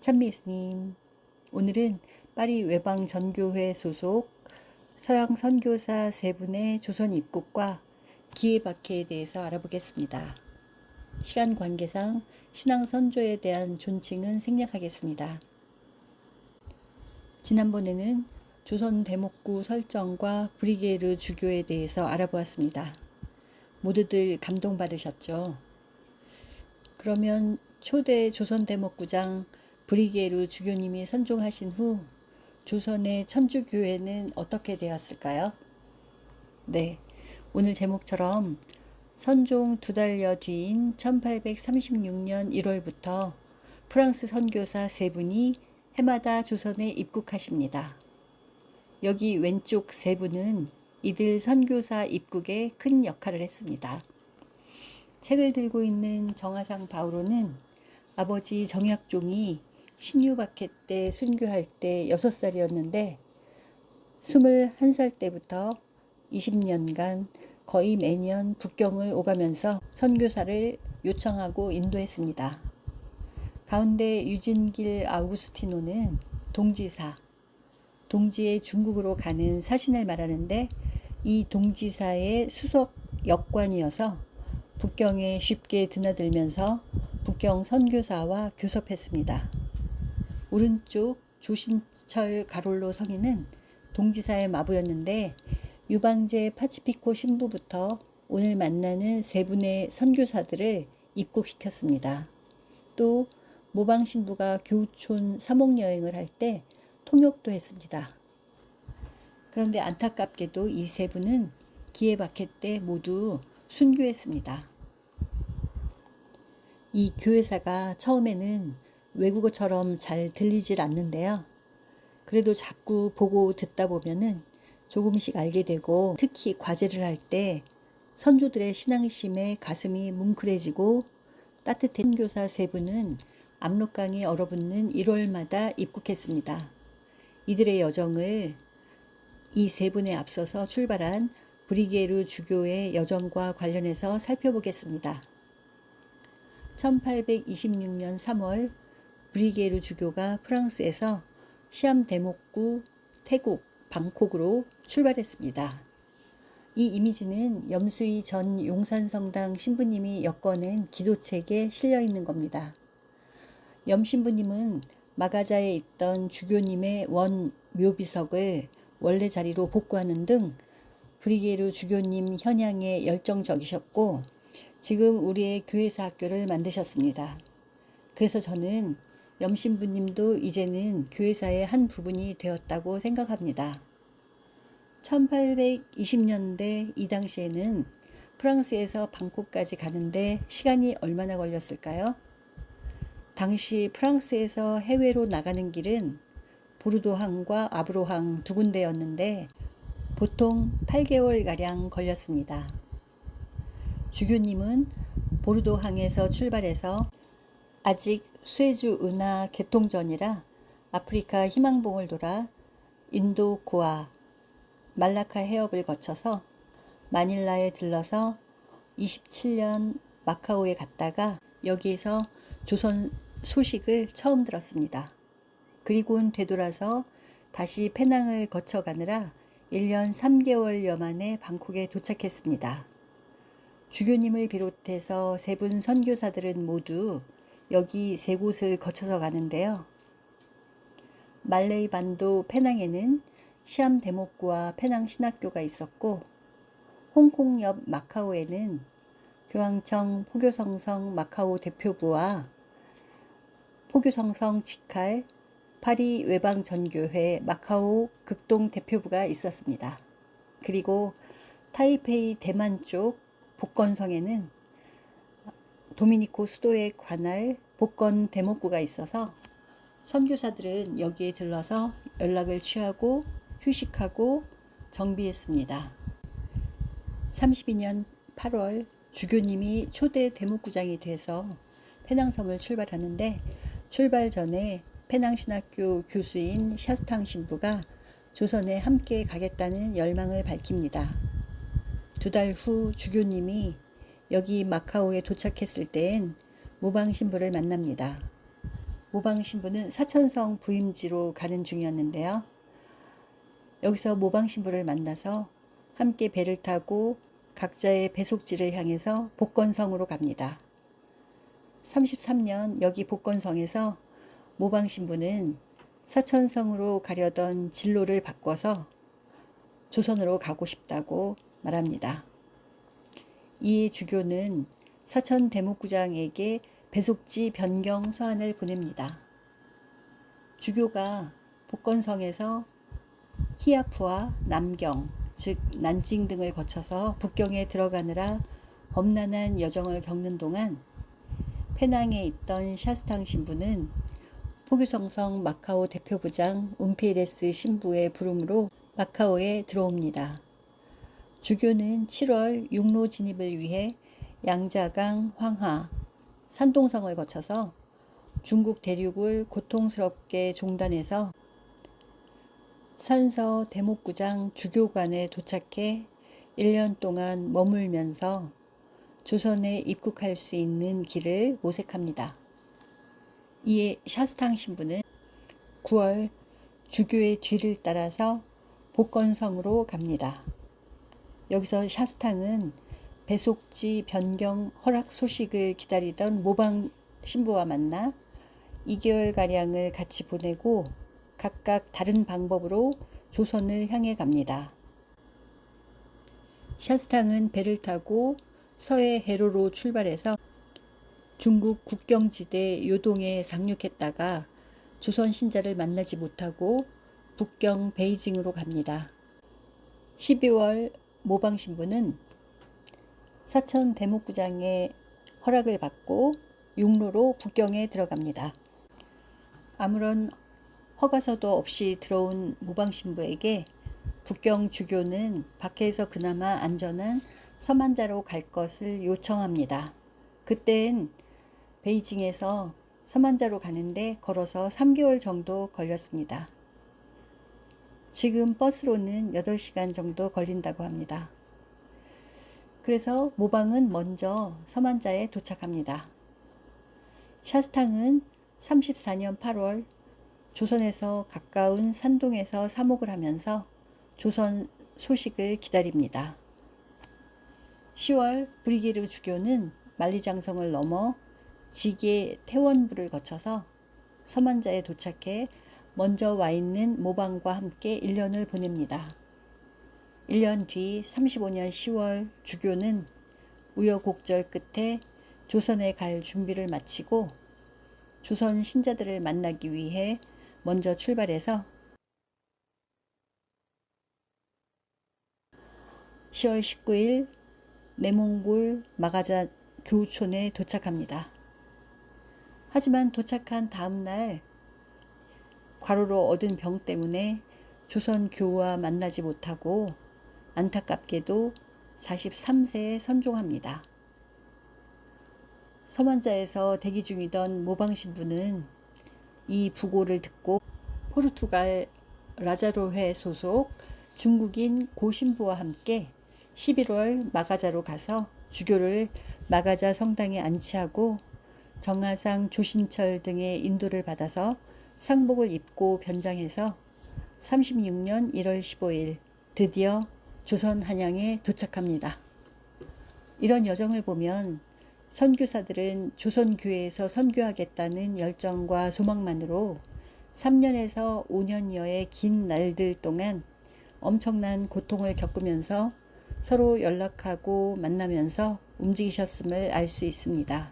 찬미 스님, 오늘은 파리 외방전교회 소속 서양 선교사 세 분의 조선 입국과 기예박해에 대해서 알아보겠습니다. 시간 관계상 신앙 선조에 대한 존칭은 생략하겠습니다. 지난번에는 조선 대목구 설정과 브리게르 주교에 대해서 알아보았습니다. 모두들 감동받으셨죠? 그러면 초대 조선 대목구장 브리게르 주교님이 선종하신 후 조선의 천주교회는 어떻게 되었을까요? 네, 오늘 제목처럼 선종 2달여 뒤인 1836년 1월부터 프랑스 선교사 세 분이 해마다 조선에 입국하십니다. 여기 왼쪽 세 분은 이들 선교사 입국에 큰 역할을 했습니다. 책을 들고 있는 정하상 바오로는 아버지 정약종이 신유박해 때 순교할 때 6살이었는데 21살 때부터 20년간 거의 매년 북경을 오가면서 선교사를 요청하고 인도했습니다. 가운데 유진길 아우구스티노는 동지사, 동지의 중국으로 가는 사신을 말하는데 이 동지사의 수석 역관이어서 북경에 쉽게 드나들면서 북경 선교사와 교섭했습니다. 오른쪽 조신철 가롤로 성인은 동지사의 마부였는데 유방제 파치피코 신부부터 오늘 만나는 세 분의 선교사들을 입국시켰습니다. 또 모방 신부가 교촌 사목여행을 할 때 통역도 했습니다. 그런데 안타깝게도 이 세 분은 기예박해 때 모두 순교했습니다. 이 교회사가 처음에는 외국어처럼 잘 들리질 않는데요. 그래도 자꾸 보고 듣다 보면은 조금씩 알게 되고, 특히 과제를 할 때 선조들의 신앙심에 가슴이 뭉클해지고 따뜻한 선교사 세 분은 압록강이 얼어붙는 1월마다 입국했습니다. 이들의 여정을 이 세 분에 앞서서 출발한 브리게르 주교의 여정과 관련해서 살펴보겠습니다. 1826년 3월 브리게르 주교가 프랑스에서 시암 대목구 태국 방콕으로 출발했습니다. 이 이미지는 염수희 전 용산성당 신부님이 엮어낸 기도책에 실려 있는 겁니다. 염 신부님은 마가자에 있던 주교님의 원 묘비석을 원래 자리로 복구하는 등 브리게르 주교님 현양에 열정적이셨고 지금 우리의 교회사 학교를 만드셨습니다. 그래서 저는 염 신부님도 이제는 교회사의 한 부분이 되었다고 생각합니다. 1820년대 이 당시에는 프랑스에서 방콕까지 가는데 시간이 얼마나 걸렸을까요? 당시 프랑스에서 해외로 나가는 길은 보르도항과 아브로항 두 군데였는데 보통 8개월가량 걸렸습니다. 주교님은 보르도항에서 출발해서 아직 수에즈 운하 개통 전이라 아프리카 희망봉을 돌아 인도 고아, 말라카 해협을 거쳐서 마닐라에 들러서 27년 마카오에 갔다가 여기에서 조선 소식을 처음 들었습니다. 그리고는 되돌아서 다시 페낭을 거쳐가느라 1년 3개월여 만에 방콕에 도착했습니다. 주교님을 비롯해서 세 분 선교사들은 모두 여기 세 곳을 거쳐서 가는데요. 말레이 반도 페낭에는 시암 대목구와 페낭 신학교가 있었고 홍콩 옆 마카오에는 교황청 포교성성 마카오 대표부와 포교성성 직할 파리 외방전교회 마카오 극동 대표부가 있었습니다. 그리고 타이페이 대만 쪽 복건성에는 도미니코 수도에 관할 복건 대목구가 있어서 선교사들은 여기에 들러서 연락을 취하고 휴식하고 정비했습니다. 32년 8월 주교님이 초대 대목구장이 돼서 페낭섬을 출발하는데 출발 전에 페낭신학교 교수인 샤스탕 신부가 조선에 함께 가겠다는 열망을 밝힙니다. 2달 후 주교님이 여기 마카오에 도착했을 때엔 모방 신부를 만납니다. 모방 신부는 사천성 부임지로 가는 중이었는데요. 여기서 모방 신부를 만나서 함께 배를 타고 각자의 배속지를 향해서 복건성으로 갑니다. 33년 여기 복건성에서 모방 신부는 사천성으로 가려던 진로를 바꿔서 조선으로 가고 싶다고 말합니다. 이에 주교는 사천 대목구장에게 배속지 변경 서한을 보냅니다. 주교가 복건성에서 히아프와 남경, 즉 난징 등을 거쳐서 북경에 들어가느라 험난한 여정을 겪는 동안 페낭에 있던 샤스탕 신부는 포교성성 마카오 대표부장 움페이레스 신부의 부름으로 마카오에 들어옵니다. 주교는 7월 육로 진입을 위해 양자강, 황하, 산동성을 거쳐서 중국 대륙을 고통스럽게 종단해서 산서 대목구장 주교관에 도착해 1년 동안 머물면서 조선에 입국할 수 있는 길을 모색합니다. 이에 샤스탕 신부는 9월 주교의 뒤를 따라서 복건성으로 갑니다. 여기서 샤스탕은 배속지 변경 허락 소식을 기다리던 모방 신부와 만나 2개월가량을 같이 보내고 각각 다른 방법으로 조선을 향해 갑니다. 샤스탕은 배를 타고 서해 해로로 출발해서 중국 국경지대 요동에 상륙했다가 조선 신자를 만나지 못하고 북경 베이징으로 갑니다. 12월 모방 신부는 사천 대목구장의 허락을 받고 육로로 북경에 들어갑니다. 아무런 허가서도 없이 들어온 모방 신부에게 북경 주교는 밖에서 그나마 안전한 서만자로 갈 것을 요청합니다. 그땐 베이징에서 서만자로 가는데 걸어서 3개월 정도 걸렸습니다. 지금 버스로는 8시간 정도 걸린다고 합니다. 그래서 모방은 먼저 서만자에 도착합니다. 샤스탕은 34년 8월 조선에서 가까운 산동에서 사목을 하면서 조선 소식을 기다립니다. 10월 브리기르 주교는 만리장성을 넘어 지게 태원부를 거쳐서 서만자에 도착해 먼저 와 있는 모방과 함께 1년을 보냅니다. 1년 뒤 35년 10월 주교는 우여곡절 끝에 조선에 갈 준비를 마치고 조선 신자들을 만나기 위해 먼저 출발해서 10월 19일 내몽골 마가자 교우촌에 도착합니다. 하지만 도착한 다음 날 과로로 얻은 병 때문에 조선 교우와 만나지 못하고 안타깝게도 43세에 선종합니다. 서만자에서 대기 중이던 모방 신부는 이 부고를 듣고 포르투갈 라자로회 소속 중국인 고 신부와 함께 11월 마가자로 가서 주교를 마가자 성당에 안치하고 정하상 조신철 등의 인도를 받아서 상복을 입고 변장해서 36년 1월 15일 드디어 조선 한양에 도착합니다. 이런 여정을 보면 선교사들은 조선교회에서 선교하겠다는 열정과 소망만으로 3년에서 5년여의 긴 날들 동안 엄청난 고통을 겪으면서 서로 연락하고 만나면서 움직이셨음을 알 수 있습니다.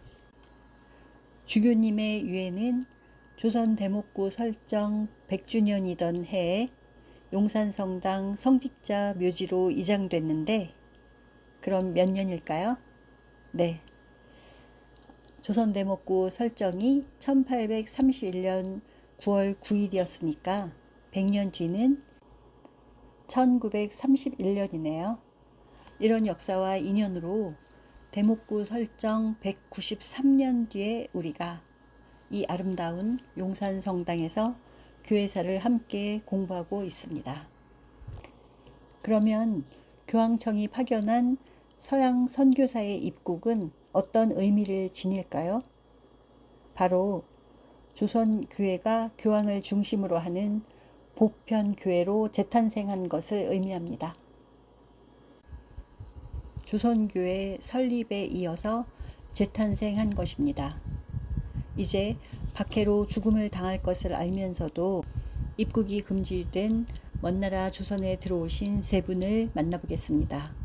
주교님의 유해는 조선 대목구 설정 100주년이던 해에 용산성당 성직자 묘지로 이장됐는데 그럼 몇 년일까요? 네. 조선 대목구 설정이 1831년 9월 9일이었으니까 100년 뒤는 1931년이네요. 이런 역사와 인연으로 대목구 설정 193년 뒤에 우리가 이 아름다운 용산성당에서 교회사를 함께 공부하고 있습니다. 그러면 교황청이 파견한 서양 선교사의 입국은 어떤 의미를 지닐까요? 바로 조선교회가 교황을 중심으로 하는 보편교회로 재탄생한 것을 의미합니다. 조선교회 설립에 이어서 재탄생한 것입니다. 이제 박해로 죽음을 당할 것을 알면서도 입국이 금지된 먼 나라 조선에 들어오신 세 분을 만나보겠습니다.